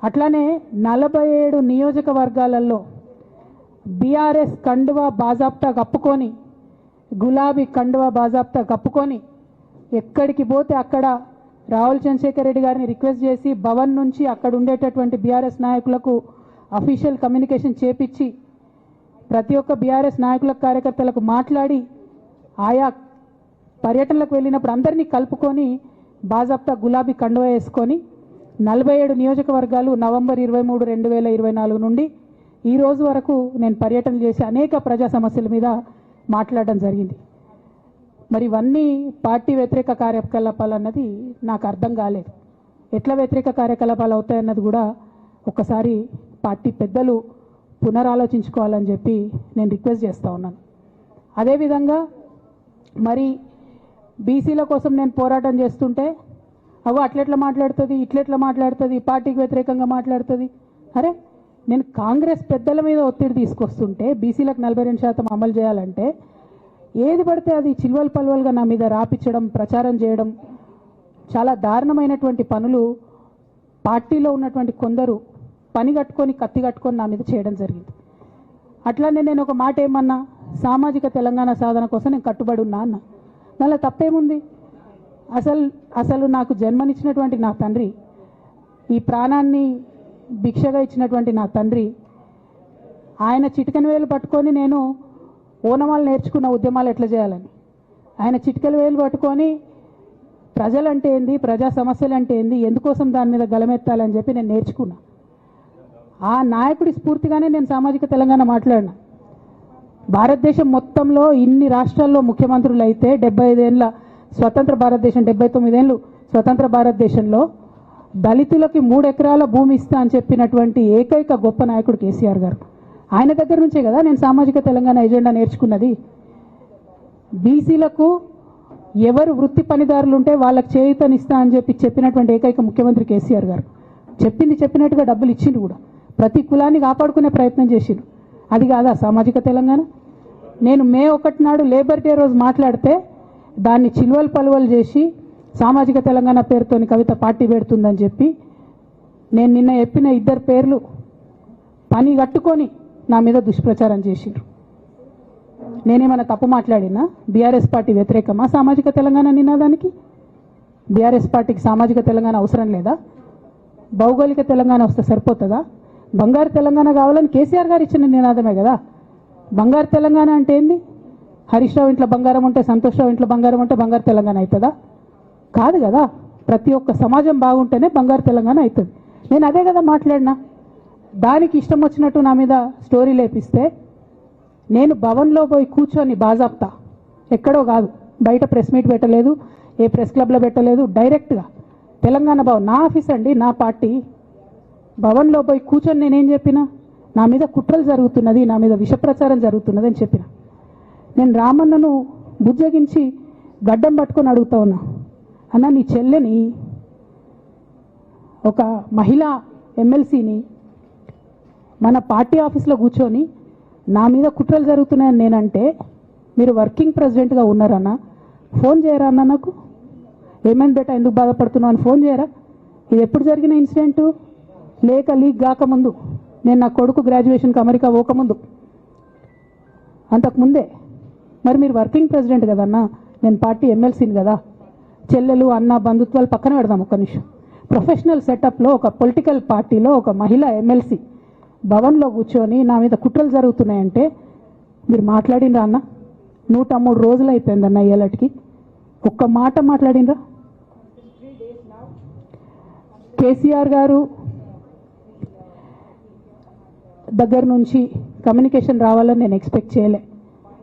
అట్లానే 47 నియోజకవర్గాలలో బీఆర్ఎస్ కండువా బాజాప్తా కప్పుకొని, గులాబీ కండువా బాజాప్తా కప్పుకొని ఎక్కడికి పోతే అక్కడ రాహుల్ చంద్రశేఖర్ రెడ్డి గారిని రిక్వెస్ట్ చేసి భవన్ నుంచి అక్కడ ఉండేటటువంటి బీఆర్ఎస్ నాయకులకు అఫీషియల్ కమ్యూనికేషన్ చేపించి ప్రతి ఒక్క బీఆర్ఎస్ నాయకులకు కార్యకర్తలకు మాట్లాడి ఆయా పర్యటనలకు వెళ్ళినప్పుడు అందరినీ కలుపుకొని బాజాప్తా గులాబీ కండువా వేసుకొని 47 నియోజకవర్గాలు నవంబర్ 23, 2024 నుండి ఈ రోజు వరకు నేను పర్యటన చేసి అనేక ప్రజా సమస్యల మీద మాట్లాడడం జరిగింది. మరి ఇవన్నీ పార్టీ వ్యతిరేక కార్యకలాపాలు అన్నది నాకు అర్థం కాలేదు. ఎట్లా వ్యతిరేక కార్యకలాపాలు అవుతాయన్నది కూడా ఒకసారి పార్టీ పెద్దలు పునరాలోచించుకోవాలని చెప్పి నేను రిక్వెస్ట్ చేస్తూ ఉన్నాను. అదేవిధంగా మరి బీసీల కోసం నేను పోరాటం చేస్తుంటే అట్లెట్లా మాట్లాడుతుంది, ఇట్లెట్లా మాట్లాడుతుంది, పార్టీకి వ్యతిరేకంగా మాట్లాడుతుంది. అరే, నేను కాంగ్రెస్ పెద్దల మీద ఒత్తిడి తీసుకొస్తుంటే బీసీలకు 42% అమలు చేయాలంటే ఏది పడితే అది చిల్వల్ పల్వల్గా నా మీద రాపించడం, ప్రచారం చేయడం, చాలా దారుణమైనటువంటి పనులు పార్టీలో ఉన్నటువంటి కొందరు పని కట్టుకొని కత్తి కట్టుకొని నా మీద చేయడం జరిగింది. అట్లానే నేను ఒక మాట ఏమన్నా, సామాజిక తెలంగాణ సాధన కోసం నేను కట్టుబడి ఉన్నా అన్న. దానిలో తప్పేముంది? అసలు నాకు జన్మనిచ్చినటువంటి నా తండ్రి, ఈ ప్రాణాన్ని భిక్షగా ఇచ్చినటువంటి నా తండ్రి, ఆయన చిటికెన వేలు పట్టుకొని నేను ఓనమాలు నేర్చుకున్న ఉద్యమాలు ఎట్లా చేయాలని, ఆయన చిటికెల వేలు పట్టుకొని ప్రజలంటే ఏంది, ప్రజా సమస్యలు అంటే ఏంది, ఎందుకోసం దాని మీద గలమెత్తాలని చెప్పి నేను నేర్చుకున్నా. ఆ నాయకుడి స్ఫూర్తిగానే నేను సామాజిక తెలంగాణ మాట్లాడినా. భారతదేశం మొత్తంలో ఇన్ని రాష్ట్రాల్లో ముఖ్యమంత్రులు అయితే 75 ఏళ్ళ స్వతంత్ర భారతదేశం, 79 ఏళ్ళు స్వతంత్ర భారతదేశంలో దళితులకి 3 ఎకరాల భూమి ఇస్తా అని చెప్పినటువంటి ఏకైక గొప్ప నాయకుడు కేసీఆర్ గారు. ఆయన దగ్గర నుంచే కదా నేను సామాజిక తెలంగాణ ఎజెండా నేర్చుకున్నది. బీసీలకు ఎవరు వృత్తి పనిదారులు ఉంటే వాళ్ళకి చేయూతనిస్తా అని చెప్పినటువంటి ఏకైక ముఖ్యమంత్రి కేసీఆర్ గారు. చెప్పినట్టుగా డబ్బులు ఇచ్చిండు కూడా, ప్రతి కులాన్ని కాపాడుకునే ప్రయత్నం చేసిండు. అది కాదా సామాజిక తెలంగాణ? నేను మే 1 నాడు లేబర్ డే రోజు మాట్లాడితే దాన్ని చిల్వల్ పలువలు చేసి సామాజిక తెలంగాణ పేరుతోని కవిత పార్టీ పెడుతుందని చెప్పి నేను నిన్న చెప్పిన 2 పేర్లు పని కట్టుకొని నా మీద దుష్ప్రచారం చేసిండ్రు. నేనేమైనా తప్పు మాట్లాడినా? బీఆర్ఎస్ పార్టీ వ్యతిరేకమా సామాజిక తెలంగాణ నినాదానికి? బీఆర్ఎస్ పార్టీకి సామాజిక తెలంగాణ అవసరం లేదా? భౌగోళిక తెలంగాణ వస్తే సరిపోతుందా? బంగారు తెలంగాణ కావాలని కేసీఆర్ గారు ఇచ్చిన నినాదమే కదా. బంగారు తెలంగాణ అంటే ఏంది? హరీష్ రావు ఇంట్లో బంగారం ఉంటే, సంతోష్ రావు ఇంట్లో బంగారం ఉంటే బంగారు తెలంగాణ అవుతుందా? కాదు కదా. ప్రతి ఒక్క సమాజం బాగుంటేనే బంగారు తెలంగాణ అవుతుంది. నేను అదే కదా మాట్లాడినా. దానికి ఇష్టం వచ్చినట్టు నా మీద స్టోరీ లేపిస్తే నేను భవన్లో పోయి కూర్చొని బాజాప్తా, ఎక్కడో కాదు, బయట ప్రెస్ మీట్ పెట్టలేదు, ఏ ప్రెస్ క్లబ్లో పెట్టలేదు, డైరెక్ట్గా తెలంగాణ భవన్ నా ఆఫీస్ అండి, నా పార్టీ భవన్లో పోయి కూర్చొని నేనేం చెప్పినా, నా మీద కుట్రలు జరుగుతున్నది, నా మీద విషప్రచారం జరుగుతున్నది అని చెప్పిన. నేను రామన్నను బుజ్జగించి గడ్డం పట్టుకొని అడుగుతా ఉన్నా, అన్న నీ చెల్లెని, ఒక మహిళా ఎమ్మెల్సీని మన పార్టీ ఆఫీస్లో కూర్చొని నా మీద కుట్రలు జరుగుతున్నాయని నేనంటే మీరు వర్కింగ్ ప్రెసిడెంట్గా ఉన్నారన్న, ఫోన్ చేయరా అన్న నాకు? ఏమైంది బేటా, ఎందుకు బాధపడుతున్నావు అని ఫోన్ చేయరా? ఇది ఎప్పుడు జరిగిన ఇన్సిడెంటు? లేక లీక్ కాకముందు, నేను నా కొడుకు గ్రాడ్యుయేషన్కి అమెరికా పోకముందు, అంతకుముందే. మరి మీరు వర్కింగ్ ప్రెసిడెంట్ కదన్నా, నేను పార్టీ ఎమ్మెల్సీని కదా. చెల్లెలు అన్న బంధుత్వాలు పక్కన పెడదాం ఒక్క నిమిషం. ప్రొఫెషనల్ సెటప్లో ఒక పొలిటికల్ పార్టీలో ఒక మహిళా ఎమ్మెల్సీ భవన్లో కూర్చొని నా మీద కుట్రలు జరుగుతున్నాయంటే మీరు మాట్లాడినరా అన్న? 103 రోజులు అయిపోయిందన్న ఇయ్యాలటికి, ఒక్క మాట మాట్లాడినరా? కేసీఆర్ గారు దగ్గర నుంచి కమ్యూనికేషన్ రావాలని నేను ఎక్స్పెక్ట్ చేయలే.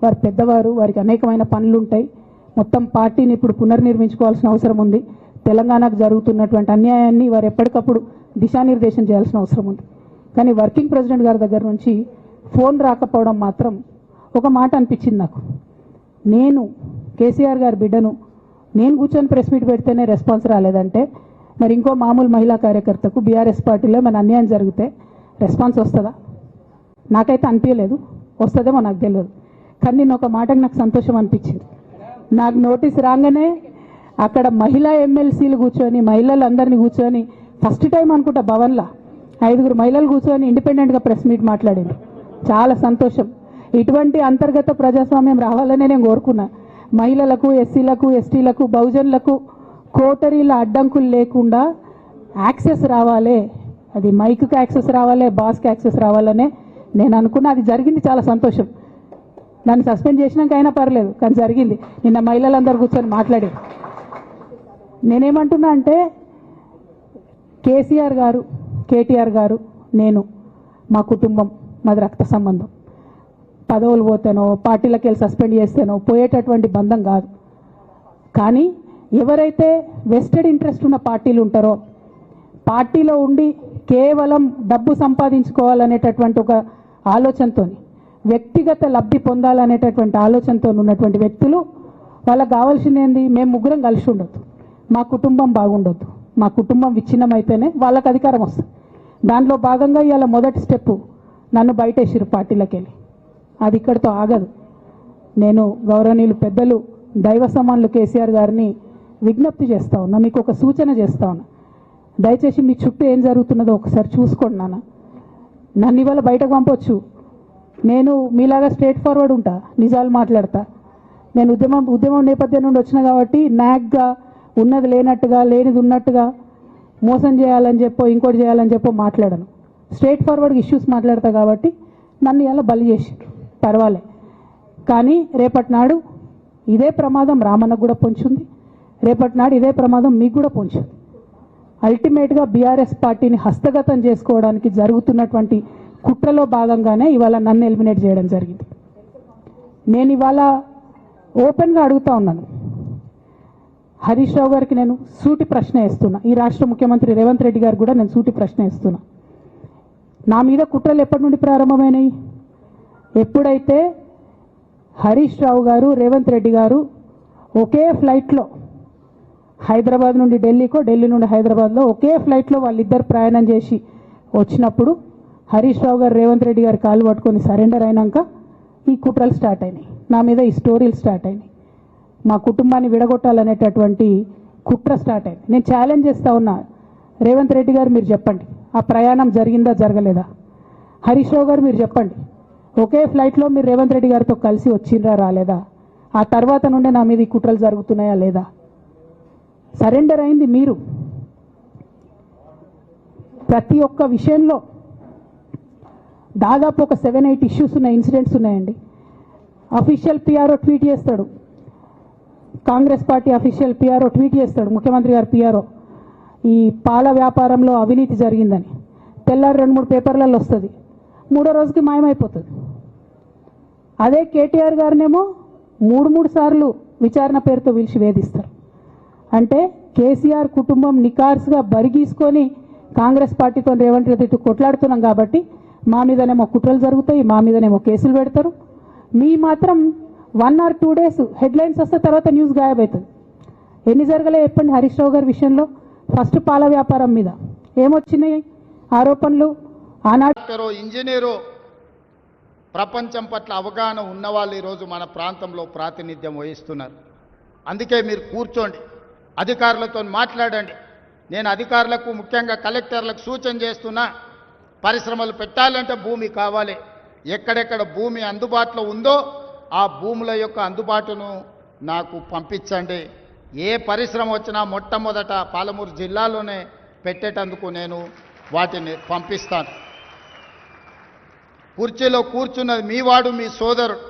వారు పెద్దవారు, వారికి అనేకమైన పనులు ఉంటాయి. మొత్తం పార్టీని ఇప్పుడు పునర్నిర్మించుకోవాల్సిన అవసరం ఉంది. తెలంగాణకు జరుగుతున్నటువంటి అన్యాయాన్ని వారు ఎప్పటికప్పుడు దిశానిర్దేశం చేయాల్సిన అవసరం ఉంది. కానీ వర్కింగ్ ప్రెసిడెంట్ గారి దగ్గర నుంచి ఫోన్ రాకపోవడం మాత్రం ఒక మాట అనిపించింది నాకు. నేను కేసీఆర్ గారి బిడ్డను, నేను కూర్చొని ప్రెస్ మీట్ పెడితేనే రెస్పాన్స్ రాలేదంటే మరి ఇంకో మామూలు మహిళా కార్యకర్తకు బీఆర్ఎస్ పార్టీలో మన అన్యాయం జరిగితే రెస్పాన్స్ వస్తుందా? నాకైతే అనిపించలేదు. వస్తుందేమో నాకు తెలియదు. కానీ నేను ఒక మాటకు నాకు సంతోషం అనిపించింది. నాకు నోటీస్ రాగానే అక్కడ మహిళా ఎమ్మెల్సీలు కూర్చొని, మహిళలందరినీ కూర్చొని, ఫస్ట్ టైం అనుకుంటా భవన్లో 5 మహిళలు కూర్చొని ఇండిపెండెంట్గా ప్రెస్ మీట్ మాట్లాడింది. చాలా సంతోషం. ఇటువంటి అంతర్గత ప్రజాస్వామ్యం రావాలనే నేను కోరుకున్నా. మహిళలకు, ఎస్సీలకు, ఎస్టీలకు, బహుజనులకు కోటరీల అడ్డంకులు లేకుండా యాక్సెస్ రావాలి. అది మైక్కి యాక్సెస్ రావాలి, బాస్కి యాక్సెస్ రావాలనే నేను అనుకున్నా. అది జరిగింది, చాలా సంతోషం. నన్ను సస్పెండ్ చేసినాక అయినా పర్లేదు, కానీ జరిగింది. నిన్న మహిళలందరూ కూర్చొని మాట్లాడారు. నేనేమంటున్నా అంటే కేసీఆర్ గారు, కేటీఆర్ గారు, నేను, మా కుటుంబం, మాది రక్త సంబంధం. పదవులు పోతేనో పార్టీలకు వెళ్ళి సస్పెండ్ చేస్తేనో పోయేటటువంటి బంధం కాదు. కానీ ఎవరైతే వెస్టెడ్ ఇంట్రెస్ట్ ఉన్న పార్టీలు ఉంటారో, పార్టీలో ఉండి కేవలం డబ్బు సంపాదించుకోవాలనేటటువంటి ఒక ఆలోచనతో, వ్యక్తిగత లబ్ధి పొందాలనేటటువంటి ఆలోచనతో ఉన్నటువంటి వ్యక్తులు, వాళ్ళకి కావాల్సింది ఏంది? మేము ముగ్గురం కలిసి ఉండొద్దు, మా కుటుంబం బాగుండొద్దు, మా కుటుంబం విచ్ఛిన్నమైతేనే వాళ్ళకి అధికారం వస్తుంది. దాంట్లో భాగంగా ఇవాళ మొదటి స్టెప్పు నన్ను బయటేసిరు పార్టీలకు వెళ్ళి. అది ఇక్కడితో ఆగదు. నేను గౌరవనీయులు పెద్దలు దైవ సమానులు కేసీఆర్ గారిని విజ్ఞప్తి చేస్తా ఉన్నా, మీకు ఒక సూచన చేస్తా ఉన్నా. దయచేసి మీ చుట్టూ ఏం జరుగుతున్నదో ఒకసారి చూసుకోండి నాన్న. నన్ను ఇవాళ బయటకు పంపొచ్చు, నేను మీలాగా స్ట్రేట్ ఫార్వర్డ్ ఉంటా, నిజాలు మాట్లాడతా. నేను ఉద్యమం నేపథ్యం నుండి వచ్చిన కాబట్టి నాగ్గా, ఉన్నది లేనట్టుగా, లేనిది ఉన్నట్టుగా, మోసం చేయాలని చెప్పో ఇంకోటి చేయాలని చెప్పో మాట్లాడను. స్ట్రేట్ ఫార్వర్డ్గా ఇష్యూస్ మాట్లాడతా కాబట్టి నన్ను ఇలా బలి చేసిండ్రు, పర్వాలే. కానీ రేపటి నాడు ఇదే ప్రమాదం రామన్నకు కూడా పొంచుంది, రేపటి నాడు ఇదే ప్రమాదం మీకు కూడా పొంచుంది. అల్టిమేట్గా బీఆర్ఎస్ పార్టీని హస్తగతం చేసుకోవడానికి జరుగుతున్నటువంటి కుట్రలో భాగంగానే ఇవాళ నన్ను ఎలిమినేట్ చేయడం జరిగింది. నేను ఇవాళ ఓపెన్గా అడుగుతా ఉన్నాను, హరీష్ రావు గారికి నేను సూటి ప్రశ్న వేస్తున్నా, ఈ రాష్ట్ర ముఖ్యమంత్రి రేవంత్ రెడ్డి గారు కూడా నేను సూటి ప్రశ్న వేస్తున్నా. నా మీద కుట్రలు ఎప్పటి నుండి ప్రారంభమైనాయి? ఎప్పుడైతే హరీష్ రావు గారు, రేవంత్ రెడ్డి గారు ఒకే ఫ్లైట్లో హైదరాబాద్ నుండి ఢిల్లీకో, ఢిల్లీ నుండి హైదరాబాద్లో ఒకే ఫ్లైట్లో వాళ్ళిద్దరు ప్రయాణం చేసి వచ్చినప్పుడు హరీష్ రావు గారు రేవంత్ రెడ్డి గారు కాలు పట్టుకొని సరెండర్ అయినాక ఈ కుట్రలు స్టార్ట్ అయినాయి, నా మీద ఈ స్టోరీలు స్టార్ట్ అయినాయి, మా కుటుంబాన్ని విడగొట్టాలనేటటువంటి కుట్ర స్టార్ట్ అయింది. నేను ఛాలెంజ్ చేస్తా ఉన్నా, రేవంత్ రెడ్డి గారు మీరు చెప్పండి, ఆ ప్రయాణం జరిగిందా జరగలేదా? హరీష్ రావు గారు మీరు చెప్పండి, ఒకే ఫ్లైట్లో మీరు రేవంత్ రెడ్డి గారితో కలిసి వచ్చిండ్రా రాలేదా? ఆ తర్వాత నుండే నా మీద ఈ కుట్రలు జరుగుతున్నాయా లేదా? సరెండర్ అయింది మీరు. ప్రతి ఒక్క విషయంలో దాదాపు ఒక 7-8 ఇష్యూస్ ఉన్నాయి, ఇన్సిడెంట్స్ ఉన్నాయండి. అఫీషియల్ పిఆర్ఓ ట్వీట్ చేస్తాడు, Congress party official PRO tweet చేస్తాడు, ముఖ్యమంత్రి గారు పిఆర్ఓ, ఈ పాల వ్యాపారంలో అవినీతి జరిగిందని. తెల్లారి 2-3 పేపర్లలో వస్తుంది, 3వ రోజుకి మాయమైపోతుంది. అదే కేటీఆర్ గారినేమో 3 సార్లు విచారణ పేరుతో పిలిచి వేధిస్తారు. అంటే కేసీఆర్ కుటుంబం నికార్స్గా బరిగీసుకొని కాంగ్రెస్ పార్టీతో రేవంత్ రెడ్డితో కొట్లాడుతున్నాం కాబట్టి మా మీదనేమో కుట్రలు జరుగుతాయి, మా మీదనేమో కేసులు పెడతారు. మీ మాత్రం 1 or 2 days హెడ్లైన్స్ వస్తే తర్వాత న్యూస్ గాయబవుతుంది. ఎన్ని జరగలే చెప్పండి హరీష్ రావు గారి విషయంలో? ఫస్ట్ పాల వ్యాపారం మీద ఏమొచ్చినాయి ఆరోపణలు? ఆనాడు ఇంజనీరు ప్రపంచం పట్ల అవగాహన ఉన్నవాళ్ళు ఈరోజు మన ప్రాంతంలో ప్రాతినిధ్యం వహిస్తున్నారు. అందుకే మీరు కూర్చోండి, అధికారులతో మాట్లాడండి. నేను అధికారులకు, ముఖ్యంగా కలెక్టర్లకు సూచన చేస్తున్నా, పరిశ్రమలు పెట్టాలంటే భూమి కావాలి. ఎక్కడెక్కడ భూమి అందుబాటులో ఉందో ఆ భూముల యొక్క అందుబాటును నాకు పంపించండి. ఏ పరిశ్రమ వచ్చినా మొట్టమొదట పాలమూరు జిల్లాలోనే పెట్టేటందుకు నేను వాటిని పంపిస్తాను. కుర్చీలో కూర్చున్నది మీ వాడు, మీ సోదరుడు.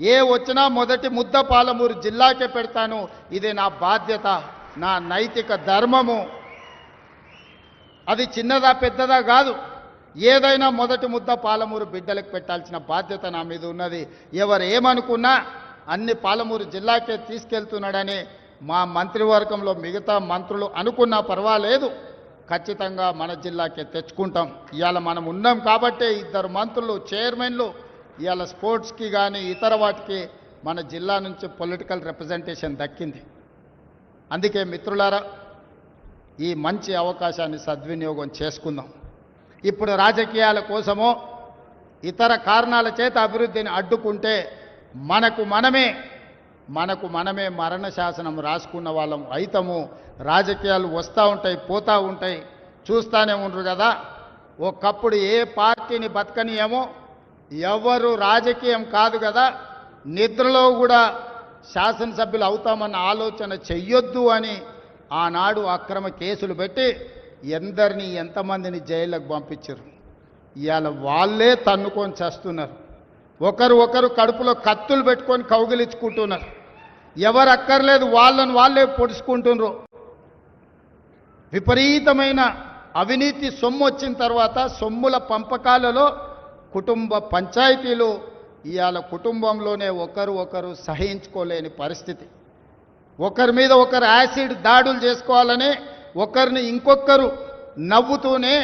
ఏ వచ్చినా మొదటి ముద్ద పాలమూరు జిల్లాకే పెడతాను. ఇది నా బాధ్యత, నా నైతిక ధర్మము. అది చిన్నదా పెద్దదా కాదు, ఏదైనా మొదటి ముద్ద పాలమూరు బిడ్డలకు పెట్టాల్సిన బాధ్యత నా మీద ఉన్నది. ఎవరు ఏమనుకున్నా అన్ని పాలమూరు జిల్లాకే తీసుకెళ్తున్నాడని మా మంత్రివర్గంలో మిగతా మంత్రులు అనుకున్నా పర్వాలేదు, ఖచ్చితంగా మన జిల్లాకే తెచ్చుకుంటాం. ఇవాళ మనం ఉన్నాం కాబట్టే 2 మంత్రులు, చైర్మన్లు ఇవాళ స్పోర్ట్స్కి కానీ ఇతర వాటికి మన జిల్లా నుంచి పొలిటికల్ రిప్రజెంటేషన్ దక్కింది. అందుకే మిత్రులారా, ఈ మంచి అవకాశాన్ని సద్వినియోగం చేసుకుందాం. ఇప్పుడు రాజకీయాల కోసమో ఇతర కారణాల చేత అభివృద్ధిని అడ్డుకుంటే మనకు మనమే మరణ శాసనం రాసుకున్న వాళ్ళం అయితము. రాజకీయాలు వస్తూ ఉంటాయి, పోతూ ఉంటాయి, చూస్తూనే ఉండరు కదా. ఒకప్పుడు ఏ పార్టీని బతకనియేమో, ఎవరు రాజకీయం కాదు కదా, నిద్రలో కూడా శాసనసభ్యులు అవుతామన్న ఆలోచన చెయ్యొద్దు అని ఆనాడు అక్రమ కేసులు పెట్టి ఎందరిని ఎంతమందిని జైళ్ళకు పంపించారు. ఇవాళ వాళ్ళే తన్నుకొని చేస్తున్నారు. ఒకరు కడుపులో కత్తులు పెట్టుకొని కౌగిలించుకుంటున్నారు. ఎవరు అక్కర్లేదు వాళ్ళని వాళ్ళే పొడుచుకుంటున్నారు. విపరీతమైన అవినీతి సొమ్ము వచ్చిన తర్వాత సొమ్ముల పంపకాలలో కుటుంబ పంచాయతీలు ఇవాళ కుటుంబంలోనే ఒకరు సహించుకోలేని పరిస్థితి. ఒకరి మీద ఒకరు యాసిడ్ దాడులు చేసుకోవాలని ఒకరిని ఇంకొకరు నవ్వుతూనే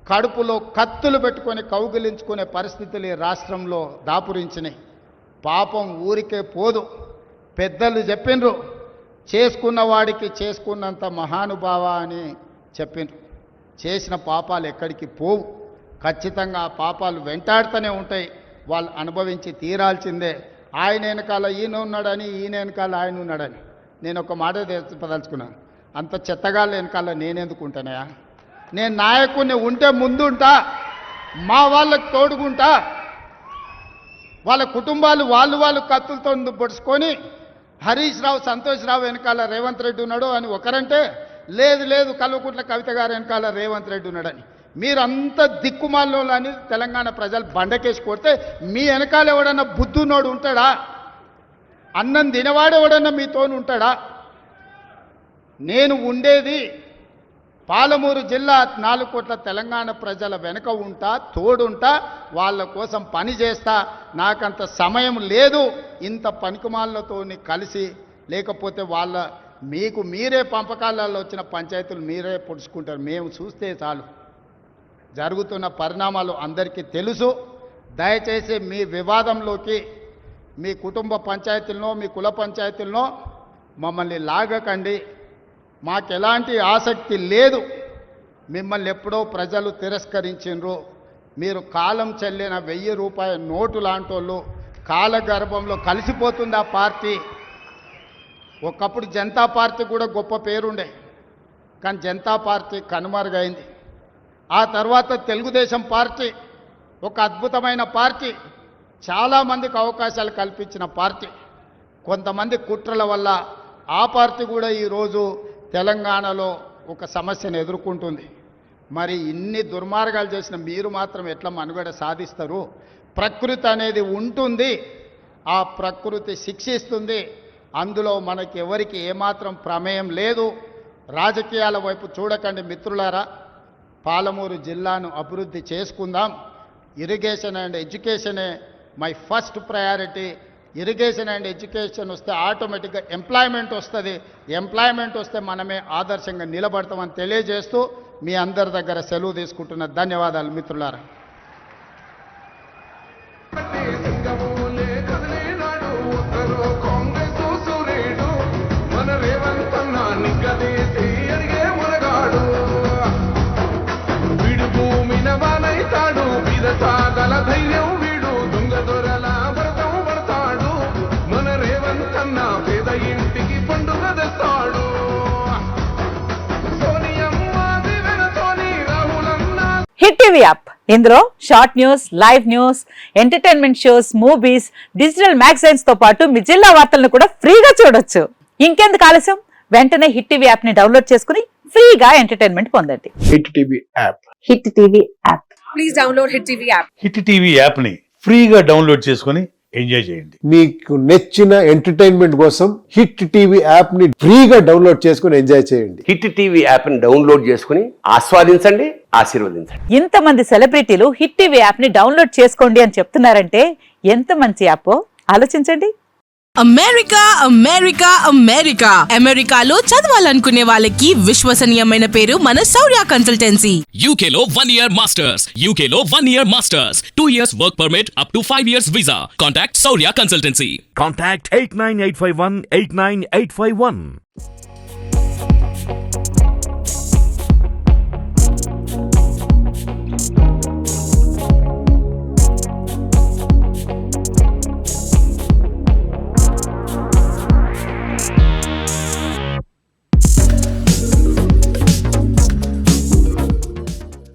కడుపులో కత్తులు పెట్టుకొని కౌగిలించుకునే పరిస్థితులు ఈ రాష్ట్రంలో దాపురించినాయి. పాపం ఊరికే పోదు. పెద్దలు చెప్పిండ్రు, చేసుకున్న వాడికి చేసుకున్నంత మహానుభావ అని చెప్పిండ్రు. చేసిన పాపాలు ఎక్కడికి పోవు, ఖచ్చితంగా ఆ పాపాలు వెంటాడుతూనే ఉంటాయి. వాళ్ళు అనుభవించి తీరాల్సిందే. ఆయన వెనకాల ఈయన ఉన్నాడని, ఈయన వెనకాల ఆయన ఉన్నాడని నేను ఒక మాట చెప్పదలుచుకున్నాను. అంత చెత్తగాళ్ళ వెనకాల నేనెందుకు ఉంటానయా? నేను నాయకుడిని ఉంటే ముందుంటా, మా వాళ్ళకు తోడుకుంటా. వాళ్ళ కుటుంబాలు వాళ్ళు కత్తులతో పొడుచుకొని హరీష్ రావు, సంతోష్ రావు వెనకాల రేవంత్ రెడ్డి ఉన్నాడు అని ఒకరంటే, లేదు కల్వకుంట్ల కవిత గారు వెనకాల రేవంత్ రెడ్డి ఉన్నాడని. మీరంతా దిక్కుమాల్లో అని తెలంగాణ ప్రజలు బండకేసి కొడితే మీ వెనకాల ఎవడన్నా బుద్ధున్నోడు ఉంటాడా? అన్నం తినవాడు ఎవడన్నా మీతోని ఉంటాడా? నేను ఉండేది పాలమూరు జిల్లా 4 కోట్ల తెలంగాణ ప్రజల వెనుక ఉంటా, తోడుంటా, వాళ్ళ కోసం పని చేస్తా. నాకంత సమయం లేదు ఇంత పనికిమాలతో కలిసి, లేకపోతే వాళ్ళ మీకు మీరే పంపకాలలో వచ్చిన పంచాయతీలు మీరే పొడుచుకుంటారు. మేము చూస్తే చాలు. జరుగుతున్న పరిణామాలు అందరికీ తెలుసు. దయచేసి మీ వివాదంలోకి మీ కుటుంబ పంచాయతీలను, మీ కుల పంచాయతీలను మమ్మల్ని లాగకండి. మాకు ఎలాంటి ఆసక్తి లేదు. మిమ్మల్ని ఎప్పుడో ప్రజలు తిరస్కరించిండ్రు. మీరు కాలం చెల్లిన 1000 రూపాయల నోటు లాంటోళ్ళు. కాలగర్భంలో కలిసిపోతుంది ఆ పార్టీ. ఒకప్పుడు జనతా పార్టీ కూడా గొప్ప పేరుండే, కానీ జనతా పార్టీ కనుమరుగైంది. ఆ తర్వాత తెలుగుదేశం పార్టీ ఒక అద్భుతమైన పార్టీ, చాలామందికి అవకాశాలు కల్పించిన పార్టీ. కొంతమంది కుట్రల వల్ల ఆ పార్టీ కూడా ఈరోజు తెలంగాణలో ఒక సమస్యను ఎదుర్కొంటుంది. మరి ఇన్ని దుర్మార్గాలు చేసిన మీరు మాత్రం ఎట్లా మనుగడ సాధిస్తారు? ప్రకృతి అనేది ఉంటుంది, ఆ ప్రకృతి శిక్షిస్తుంది. అందులో మనకి ఎవరికి ఏమాత్రం ప్రమేయం లేదు. రాజకీయాల వైపు చూడకండి మిత్రులారా. పాలమూరు జిల్లాను అభివృద్ధి చేసుకుందాం. ఇరిగేషన్ అండ్ ఎడ్యుకేషనే my first priority. Irrigation and education వస్తే ఆటోమేటిక్గా ఎంప్లాయ్మెంట్ వస్తుంది. ఎంప్లాయ్మెంట్ వస్తే మనమే ఆదర్శంగా నిలబడతామని తెలియజేస్తూ మీ అందరి దగ్గర సెలవు తీసుకుంటున్న ధన్యవాదాలు మిత్రులారా. హిట్ టీవీ యాప్, ఇందులో short news, live news, entertainment shows, movies, digital magazines తో పాటు మీ జిల్లా వార్తలను కూడా ఫ్రీగా చూడొచ్చు. ఇంకెందుకు ఆలస్యం? వెంటనే హిట్ టీవీ యాప్ ని డౌన్లోడ్ చేసుకుని ఫ్రీగా ఎంటర్టైన్మెంట్ పొందండి. Hit TV app. Hit TV app. Please download hit TV app. Hit TV app ని ఫ్రీగా డౌన్లోడ్ చేసుకుని ఎంజాయ్ చేయండి. మీకు నచ్చిన ఎంటర్టైన్మెంట్ కోసం హిట్ టీవీ యాప్ ని ఫ్రీగా డౌన్లోడ్ చేసుకుని ఎంజాయ్ చేయండి. హిట్ టీవీ యాప్ ని డౌన్లోడ్ చేసుకుని ఆస్వాదించండి, ఆశీర్వదించండి. ఇంతమంది సెలబ్రిటీలు హిట్ టీవీ యాప్ ని డౌన్లోడ్ చేసుకోండి అని చెప్తున్నారంటే ఎంత మంచి యాప్ ఆలోచించండి. అమెరికా అమెరికాలో చదవాలనుకునే వాళ్ళకి విశ్వసనీయమైన పేరు మన శౌర్య కన్సల్టెన్సీ. UK లో 1 year masters, UK లో 1 year masters, 2 years work permit up to 5 years visa. Contact Shaurya Consultancy. Contact 89851 89851.